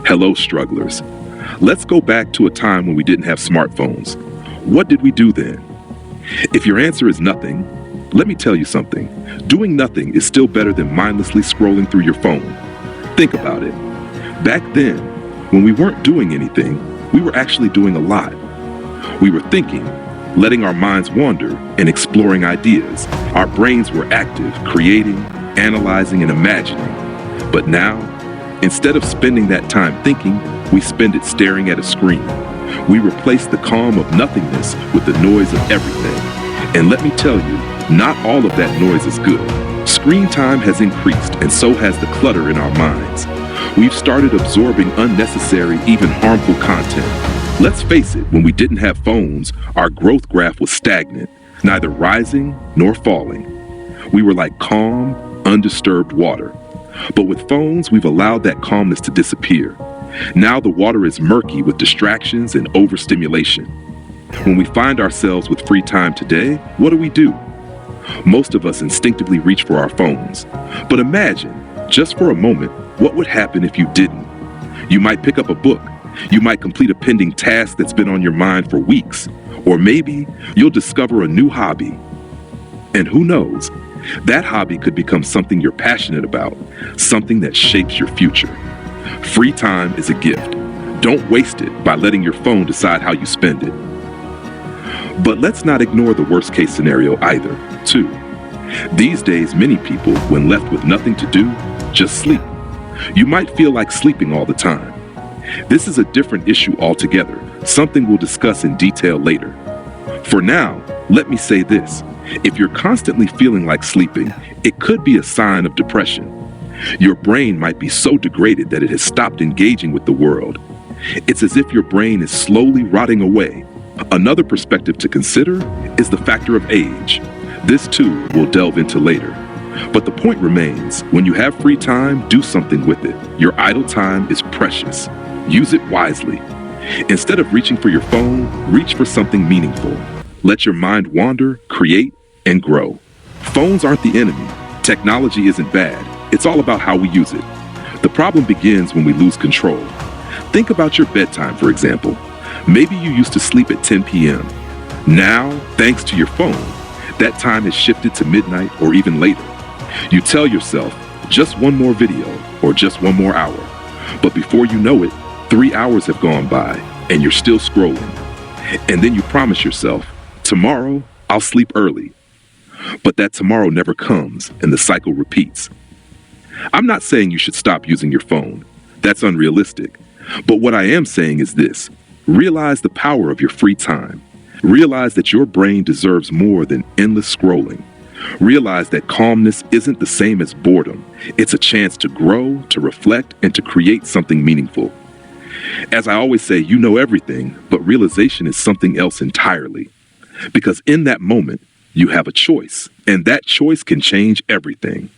Hello, strugglers. Let's go back to a time when we didn't have smartphones. What did we do then? If your answer is nothing, let me tell you something. Doing nothing is still better than mindlessly scrolling through your phone. Think about it. Back then, when we weren't doing anything, we were actually doing a lot. We were thinking, letting our minds wander and exploring ideas. Our brains were active, creating, analyzing, and imagining. But now, instead of spending that time thinking, we spend it staring at a screen. We replace the calm of nothingness with the noise of everything. And let me tell you, not all of that noise is good. Screen time has increased, and so has the clutter in our minds. We've started absorbing unnecessary, even harmful content. Let's face it, when we didn't have phones, our growth graph was stagnant, neither rising nor falling. We were like calm, undisturbed water. But with phones, we've allowed that calmness to disappear. Now the water is murky with distractions and overstimulation. When we find ourselves with free time today, what do? Most of us instinctively reach for our phones. But imagine, just for a moment, what would happen if you didn't? You might pick up a book. You might complete a pending task that's been on your mind for weeks. Or maybe you'll discover a new hobby. And who knows, that hobby could become something you're passionate about, something that shapes your future. Free time is a gift. Don't waste it by letting your phone decide how you spend it. But let's not ignore the worst case scenario either, too. These days, many people, when left with nothing to do, just sleep. You might feel like sleeping all the time. This is a different issue altogether, something we'll discuss in detail later. For now, let me say this. If you're constantly feeling like sleeping, it could be a sign of depression. Your brain might be so degraded that it has stopped engaging with the world. It's as if your brain is slowly rotting away. Another perspective to consider is the factor of age. This too we'll delve into later. But the point remains, when you have free time, do something with it. Your idle time is precious. Use it wisely. Instead of reaching for your phone, reach for something meaningful. Let your mind wander, create, and grow. Phones aren't the enemy. Technology isn't bad. It's all about how we use it. The problem begins when we lose control. Think about your bedtime, for example. Maybe you used to sleep at 10 p.m. Now, thanks to your phone, that time has shifted to midnight or even later. You tell yourself, just one more video or just one more hour. But before you know it, 3 hours have gone by and you're still scrolling. And then you promise yourself, tomorrow I'll sleep early. But that tomorrow never comes and the cycle repeats. I'm not saying you should stop using your phone. That's unrealistic. But what I am saying is this. Realize the power of your free time. Realize that your brain deserves more than endless scrolling. Realize that calmness isn't the same as boredom. It's a chance to grow, to reflect, and to create something meaningful. As I always say, you know everything, but realization is something else entirely. Because in that moment, you have a choice, and that choice can change everything.